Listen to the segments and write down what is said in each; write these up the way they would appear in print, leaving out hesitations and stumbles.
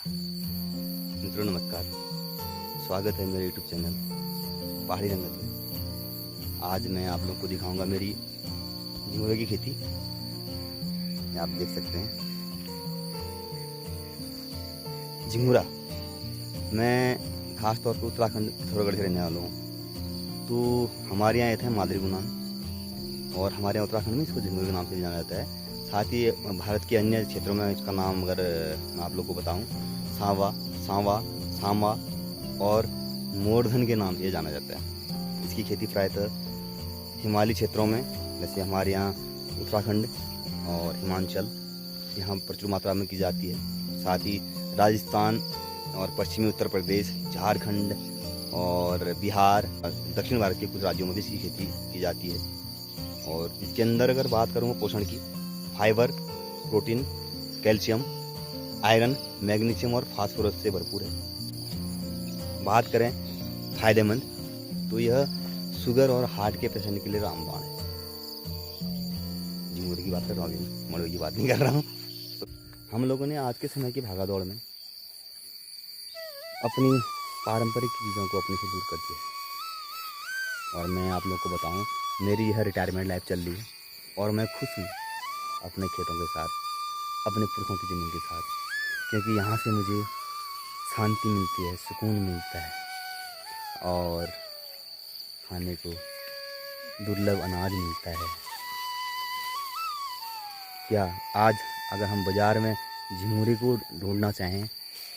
मित्रों नमस्कार, स्वागत है मेरे YouTube चैनल पहाड़ी रंगत में। आज मैं आप लोग को दिखाऊंगा मेरी झिंगुरे की खेती। ये आप देख सकते हैं झिंगुरा। मैं खास तौर पर उत्तराखंड पिथौरागढ़ से रहने वाला हूँ। तो हमारे यहाँ ये था मादरीगुना और हमारे यहाँ उत्तराखंड में इसको झिंगुरे के नाम से जाना जाता है। साथ ही भारत के अन्य क्षेत्रों में इसका नाम अगर मैं आप लोग को बताऊँ, सांवा, सांवा, सांवा और मोरधन के नाम से जाना जाता है। इसकी खेती प्रायतः हिमालयी क्षेत्रों में, जैसे हमारे यहाँ उत्तराखंड और हिमाचल, यहाँ प्रचुर मात्रा में की जाती है। साथ ही राजस्थान और पश्चिमी उत्तर प्रदेश, झारखंड और बिहार, दक्षिण भारत के कुछ राज्यों में भी इसकी खेती की जाती है। और इसके अंदर अगर बात करूँ पोषण की, fibre, protein, calcium, iron, magnesium और फास्फोरस से भरपूर है। बात करें फायदेमंद, तो यह शुगर और हार्ट के पेशेंट के लिए रामबाण है। झिंगुरे की बात कर रहा हूँ, अभी मड़वे की बात नहीं कर रहा हूँ। तो हम लोगों ने आज के समय की भागादौड़ में अपनी पारंपरिक चीज़ों को अपने से दूर कर दिया। और मैं आप लोग को बताऊँ, मेरी यह रिटायरमेंट लाइफ चल रही है और मैं खुश हूँ अपने खेतों के साथ, अपने पुरखों की ज़मीन के साथ, क्योंकि यहाँ से मुझे शांति मिलती है, सुकून मिलता है और खाने को दुर्लभ अनाज मिलता है। क्या आज अगर हम बाज़ार में झिंगुरे को ढूंढना चाहें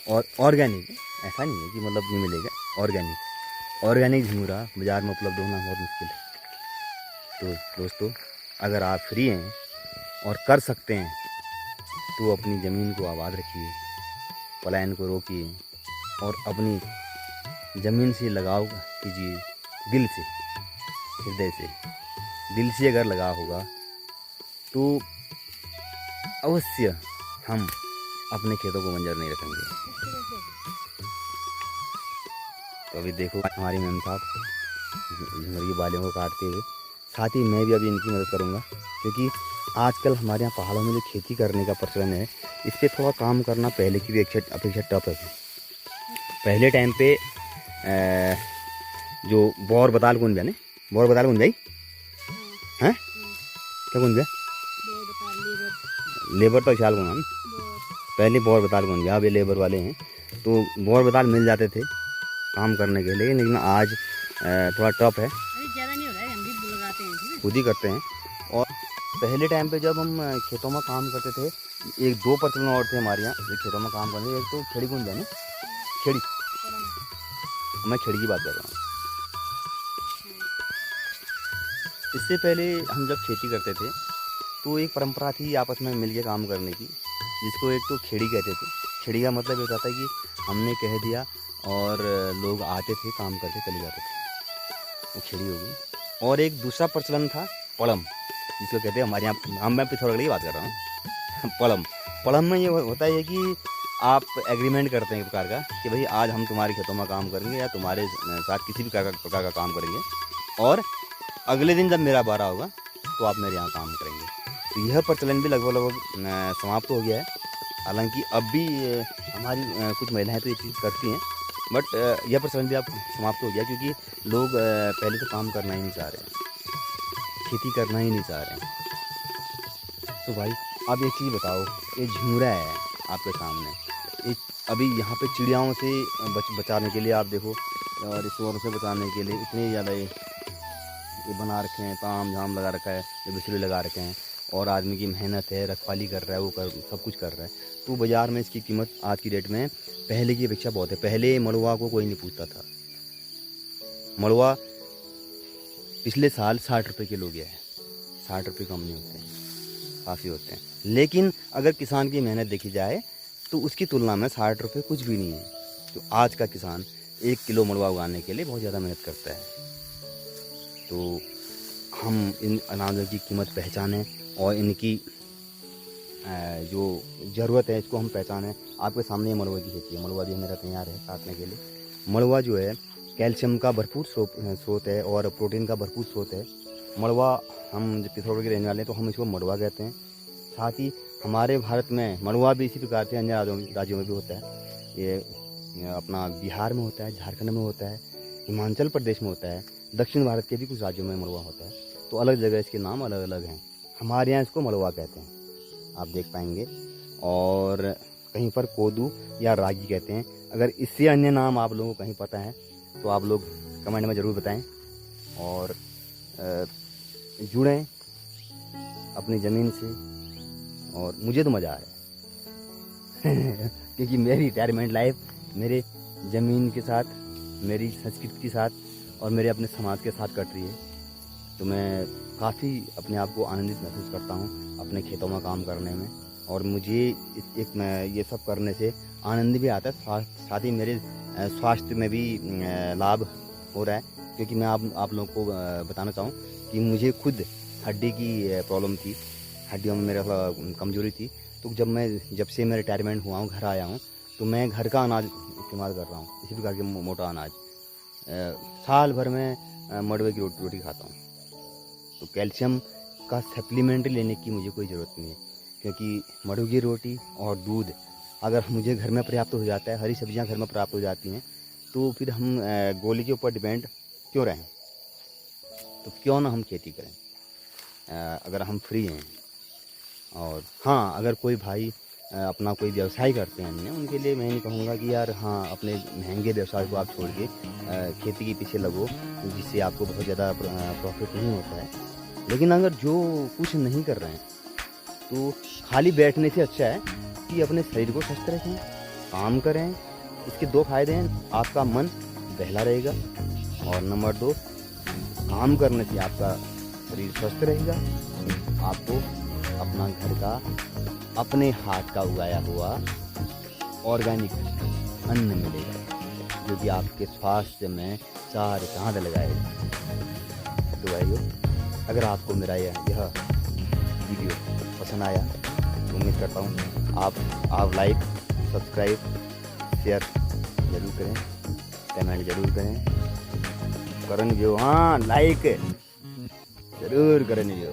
और ऑर्गेनिक, ऐसा नहीं है कि मतलब नहीं मिलेगा, ऑर्गेनिक झिंगुरा बाज़ार में उपलब्ध होना बहुत मुश्किल है। तो दोस्तों, अगर आप फ्री हैं और कर सकते हैं तो अपनी ज़मीन को आबाद रखिए, पलायन को रोकिए और अपनी ज़मीन से लगाव कीजिए। दिल से, हृदय से, दिल से अगर लगाव होगा तो अवश्य हम अपने खेतों को बंजर नहीं रखेंगे। तो अभी देखो हमारी मैम साहब झिंगुरे की बालियों को काटते हुए, साथ ही मैं भी अभी इनकी मदद करूँगा, क्योंकि आजकल हमारे यहाँ पहाड़ों में जो खेती करने का प्रचलन है, इस पर थोड़ा काम करना पहले की भी अपेक्षा टफ है। पहले टाइम पे जो बोर बताल कौन जाने, बोर बताल कौन जाई हैं, क्या कौन जा लेबर तो ख्याल कौन है, पहले बोर बताल कौन गया, अब ये लेबर वाले हैं। तो बोर बताल मिल जाते थे काम करने के लिए, लेकिन आज थोड़ा टफ है, खुद ही करते हैं। और पहले टाइम पे जब हम खेतों में काम करते थे, एक दो प्रचलन और थे हमारे यहाँ जो खेतों में काम करते थे। एक तो खेड़ी कौन जाने, खेड़ी, मैं खेड़ी की बात कर रहा हूँ। इससे पहले हम जब खेती करते थे तो एक परंपरा थी आपस में मिलके काम करने की, जिसको एक तो खेड़ी कहते थे। खेड़ी का मतलब ये होता है कि हमने कह दिया और लोग आते थे, काम करके चले जाते थे, वो खेड़ी हो गई। और एक दूसरा प्रचलन था पड़म, जिसको कहते हैं हमारे यहाँ, मैं पिथौरागढ़ की बात कर रहा हूँ। पड़म में ये होता है कि आप एग्रीमेंट करते हैं एक प्रकार का कि भाई आज हम तुम्हारे खेतों में काम करेंगे या तुम्हारे साथ किसी भी प्रकार का काम करेंगे, और अगले दिन जब मेरा बारा होगा तो आप मेरे यहाँ काम करेंगे। तो यह प्रचलन भी लगभग समाप्त हो गया है। हालांकि अब भी हमारी कुछ महिलाएं तो ये चीज़ करती हैं, बट यह प्रचलन भी अब समाप्त हो गया, क्योंकि लोग पहले तो काम करना ही नहीं चाह रहे हैं, खेती करना ही नहीं चाह रहे हैं। तो भाई आप एक चीज़ बताओ, ये झिंगुरा है आपके सामने, एक अभी यहाँ पे चिड़ियाओं से बचाने के लिए आप देखो, और शोरों से बचाने के लिए इतने ज़्यादा ये बना रखे हैं, ताम झाम लगा रखा है, ये बिजली लगा रखे हैं, और आदमी की मेहनत है, रखवाली कर रहा है, वो सब कुछ कर रहा है। तो बाज़ार में इसकी कीमत आज की डेट में पहले की अपेक्षा बहुत है। पहले मड़ुआ को कोई नहीं पूछता था। मड़ुआ पिछले साल 60 रुपये किलो गया है। 60 रुपये कम नहीं होते हैं, काफ़ी होते हैं। लेकिन अगर किसान की मेहनत देखी जाए तो उसकी तुलना में 60 रुपये कुछ भी नहीं है। तो आज का किसान 1 किलो मड़ुआ उगाने के लिए बहुत ज़्यादा मेहनत करता है। तो हम इन अनाजों की कीमत पहचानें और इनकी जो ज़रूरत है इसको हम पहचानें। आपके सामने मड़ुआ की खेती है, मड़ुआ भी मेरा तैयार है काटने के लिए। मड़ुआ जो है कैल्शियम का भरपूर स्रोत है और प्रोटीन का भरपूर स्रोत है। मड़ुआ, हम पिथौरागढ़ के रहने वाले हैं तो हम इसको मड़ुआ कहते हैं। साथ ही हमारे भारत में मड़ुआ भी इसी प्रकार से अन्य राज्यों में भी होता है। ये अपना बिहार में होता है, झारखंड में होता है, हिमाचल प्रदेश में होता है, दक्षिण भारत के भी कुछ राज्यों में मड़ुआ होता है। तो अलग जगह इसके नाम अलग अलग हैं। हमारे यहाँ इसको मड़ुआ कहते हैं, आप देख पाएंगे। और कहीं पर कोदू या रागी कहते हैं। अगर इससे अन्य नाम आप लोगों को कहीं पता है तो आप लोग कमेंट में ज़रूर बताएं। और जुड़ें अपनी ज़मीन से। और मुझे तो मज़ा आ रहा है क्योंकि मेरी रिटायरमेंट लाइफ मेरे ज़मीन के साथ, मेरी संस्कृति के साथ और मेरे अपने समाज के साथ कट रही है। तो मैं काफ़ी अपने आप को आनंदित महसूस करता हूँ अपने खेतों में काम करने में। और मुझे ये सब करने से आनंद भी आता है, साथ ही मेरे स्वास्थ्य में भी लाभ हो रहा है। क्योंकि मैं आप लोगों को बताना चाहूँ कि मुझे खुद हड्डी की प्रॉब्लम थी, हड्डियों में मेरा कमजोरी थी। तो जब से मैं रिटायरमेंट हुआ हूँ, घर आया हूँ, तो मैं घर का अनाज इस्तेमाल कर रहा हूँ, इसी प्रकार के मोटा अनाज। साल भर में मड़वे की रोटी खाता हूँ। तो कैल्शियम का सप्लीमेंट लेने की मुझे कोई ज़रूरत नहीं है, क्योंकि मड़वे की रोटी और दूध अगर मुझे घर में पर्याप्त हो जाता है, हरी सब्जियां घर में प्राप्त हो जाती हैं, तो फिर हम गोली के ऊपर डिपेंड क्यों रहें। तो क्यों ना हम खेती करें अगर हम फ्री हैं। और हाँ, अगर कोई भाई अपना कोई व्यवसाय करते हैं, उनके लिए मैं नहीं कहूँगा कि यार हाँ अपने महंगे व्यवसाय को आप छोड़ के खेती के पीछे लगो, जिससे आपको बहुत ज़्यादा प्रॉफिट नहीं होता है। लेकिन अगर जो कुछ नहीं कर रहे हैं तो खाली बैठने से अच्छा है कि अपने शरीर को स्वस्थ रखें, काम करें। इसके दो फायदे हैं, आपका मन बहला रहेगा और नंबर 2, काम करने से आपका शरीर स्वस्थ रहेगा। आपको अपना घर का अपने हाथ का उगाया हुआ ऑर्गेनिक अन्न मिलेगा, जो कि आपके स्वास्थ्य में 4 चांद लगाएगा। तो भाइयों, अगर आपको मेरा यह वीडियो पसंद आया तो उम्मीद करता हूँ आप लाइक, सब्सक्राइब, शेयर ज़रूर करें, कमेंट ज़रूर करें। करन जो हाँ लाइक ज़रूर करन जो।